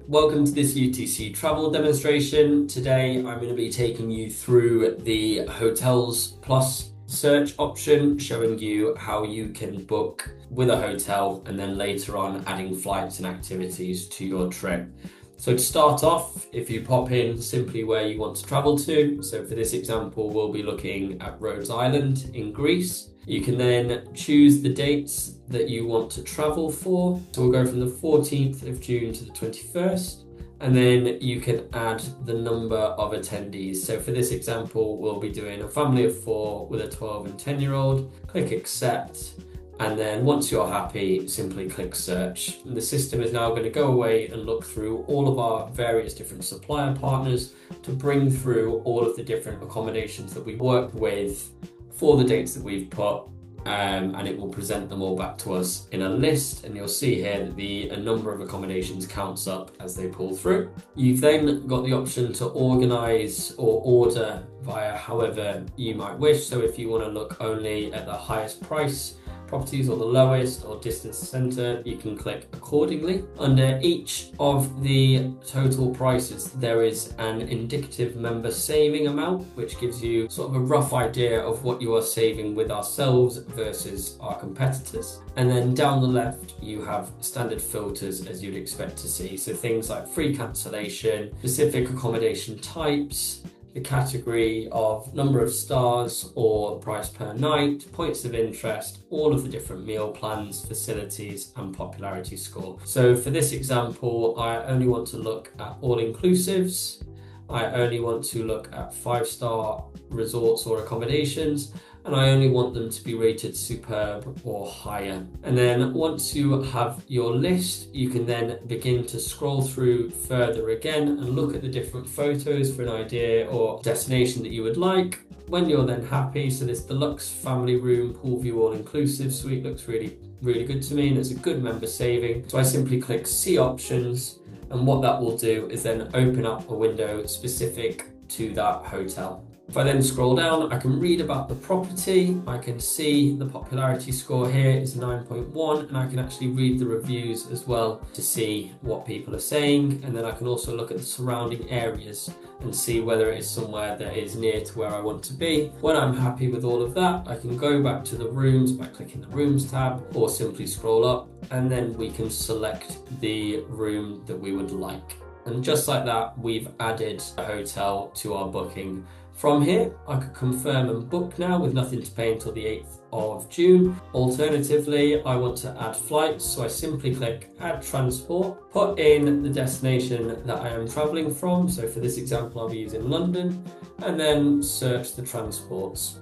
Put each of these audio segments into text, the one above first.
Welcome to this UTC travel demonstration. Today I'm going to be taking you through the Hotels Plus search option, showing you how you can book with a hotel and then later on adding flights and activities to your trip. So to start off, if you pop in simply where you want to travel to, so for this example we'll be looking at Rhodes Island in Greece. You can then choose the dates that you want to travel for. So we'll go from the 14th of June to the 21st, and then you can add the number of attendees. So for this example, we'll be doing a family of 4 with a 12 and 10-year-old. Click accept, and then once you're happy, simply click search. And the system is now going to go away and look through all of our various different supplier partners to bring through all of the different accommodations that we work with for the dates that we've put, and it will present them all back to us in a list, and you'll see here that a number of accommodations counts up as they pull through. You've then got the option to organise or order via however you might wish. So if you want to look only at the highest price properties or the lowest or distance center, you can click accordingly. Under each of the total prices, there is an indicative member saving amount, which gives you sort of a rough idea of what you are saving with ourselves versus our competitors. And then down the left, you have standard filters as you'd expect to see. So things like free cancellation, specific accommodation types, the category of number of stars or price per night, points of interest, all of the different meal plans, facilities, and popularity score. So for this example, I only want to look at all-inclusives. I only want to look at 5-star resorts or accommodations, and I only want them to be rated superb or higher. And then once you have your list, you can then begin to scroll through further again and look at the different photos for an idea or destination that you would like. When you're then happy, so this deluxe family room, pool view, all-inclusive suite looks really good to me, and it's a good member saving. So I simply click see options, and what that will do is then open up a window specific to that hotel. If I then scroll down, I can read about the property. I can see the popularity score here is 9.1, and I can actually read the reviews as well to see what people are saying. And then I can also look at the surrounding areas and see whether it is somewhere that is near to where I want to be. When I'm happy with all of that, I can go back to the rooms by clicking the rooms tab or simply scroll up, and then we can select the room that we would like. And just like that, we've added a hotel to our booking. From here, I could confirm and book now with nothing to pay until the 8th of June. Alternatively, I want to add flights, so I simply click add transport, put in the destination that I am traveling from. So for this example, I'll be using London, and then search the transports.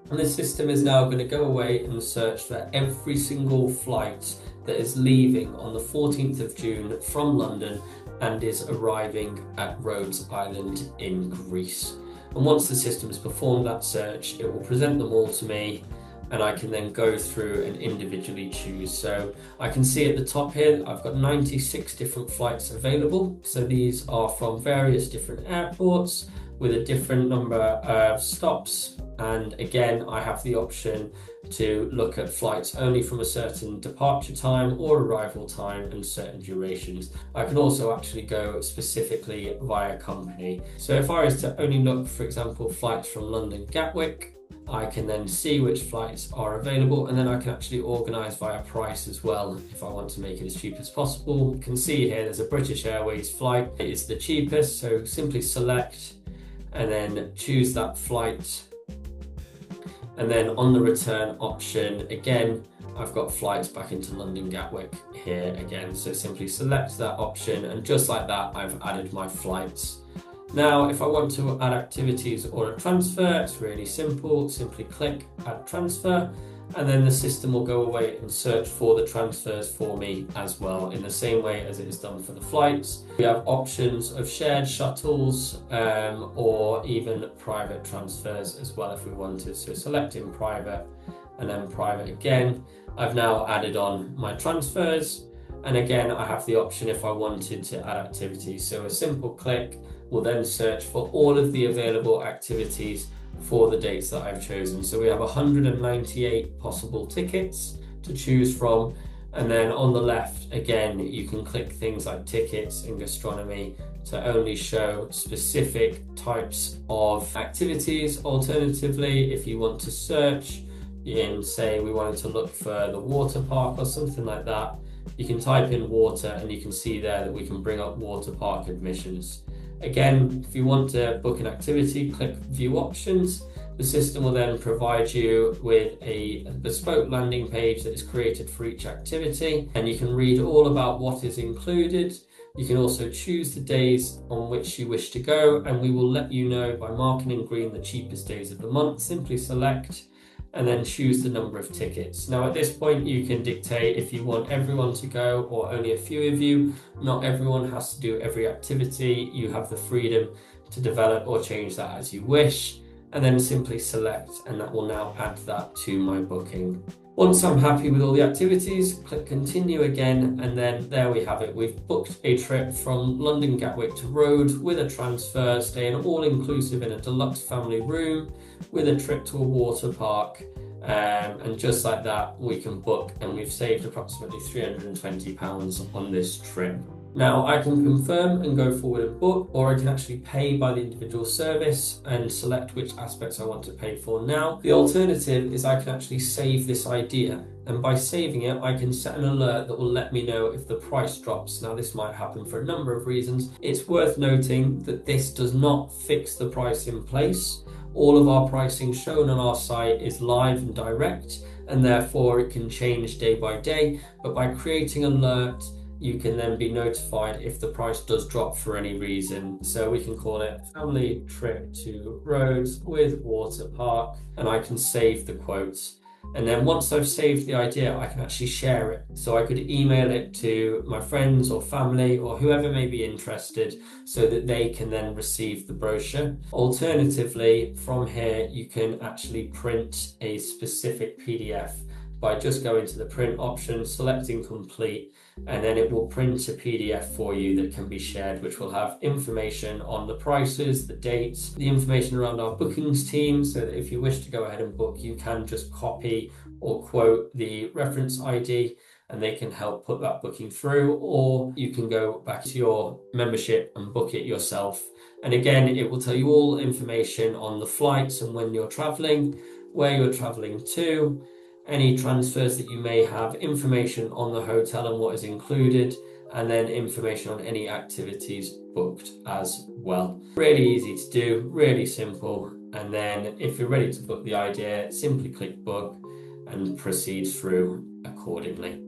And the system is now going to go away and search for every single flight that is leaving on the 14th of June from London and is arriving at Rhodes Island in Greece. And once the system has performed that search, it will present them all to me, and I can then go through and individually choose. So I can see at the top here, I've got 96 different flights available. So these are from various different airports with a different number of stops. And again, I have the option to look at flights only from a certain departure time or arrival time and certain durations. I can also actually go specifically via company. So if I was to only look, for example, flights from London Gatwick, I can then see which flights are available, and then I can actually organise via price as well if I want to make it as cheap as possible. You can see here there's a British Airways flight. It is the cheapest, so simply select and then choose that flight. And then on the return option, again, I've got flights back into London Gatwick here again. So simply select that option, and just like that, I've added my flights. Now, if I want to add activities or a transfer, it's really simple. Simply click add transfer, and then the system will go away and search for the transfers for me as well, in the same way as it is done for the flights. We have options of shared shuttles or even private transfers as well if we wanted. So selecting private and then private again. I've now added on my transfers, and again I have the option if I wanted to add activities. So a simple click will then search for all of the available activities for the dates that I've chosen. So we have 198 possible tickets to choose from, And then on the left, again, you can click things like tickets and gastronomy to only show specific types of activities. Alternatively, if you want to search in, say, we wanted to look for the water park or something like that, you can type in water and you can see there that we can bring up water park admissions. Again, if you want to book an activity, click view options. The system will then provide you with a bespoke landing page that is created for each activity, and you can read all about what is included. You can also choose the days on which you wish to go, and we will let you know by marking in green the cheapest days of the month. Simply select and then choose the number of tickets. Now at this point you can dictate if you want everyone to go or only a few of you. Not everyone has to do every activity. You have the freedom to develop or change that as you wish, and then simply select, and that will now add that to my booking. Once I'm happy with all the activities, click continue again, and then there we have it. We've booked a trip from London Gatwick to Rhodes with a transfer, staying all-inclusive in a deluxe family room with a trip to a water park. And just like that, we can book, and we've saved approximately £320 on this trip. Now I can confirm and go forward and book, or I can actually pay by the individual service and select which aspects I want to pay for now. The alternative is I can actually save this idea, and by saving it I can set an alert that will let me know if the price drops. Now this might happen for a number of reasons. It's worth noting that this does not fix the price in place. All of our pricing shown on our site is live and direct, and therefore it can change day by day, but by creating an alert you can then be notified if the price does drop for any reason. So we can call it family trip to Rhodes with water park, and I can save the quotes. And then once I've saved the idea, I can actually share it. So I could email it to my friends or family or whoever may be interested so that they can then receive the brochure. Alternatively, from here, you can actually print a specific PDF by just going to the print option, selecting complete, and then it will print a PDF for you that can be shared, which will have information on the prices, the dates, the information around our bookings team, so that if you wish to go ahead and book, you can just copy or quote the reference ID and they can help put that booking through, or you can go back to your membership and book it yourself. And again, it will tell you all information on the flights and when you're traveling, where you're traveling to, any transfers that you may have, information on the hotel and what is included, and then information on any activities booked as well. Really easy to do, really simple. And then if you're ready to book the idea, simply click book and proceed through accordingly.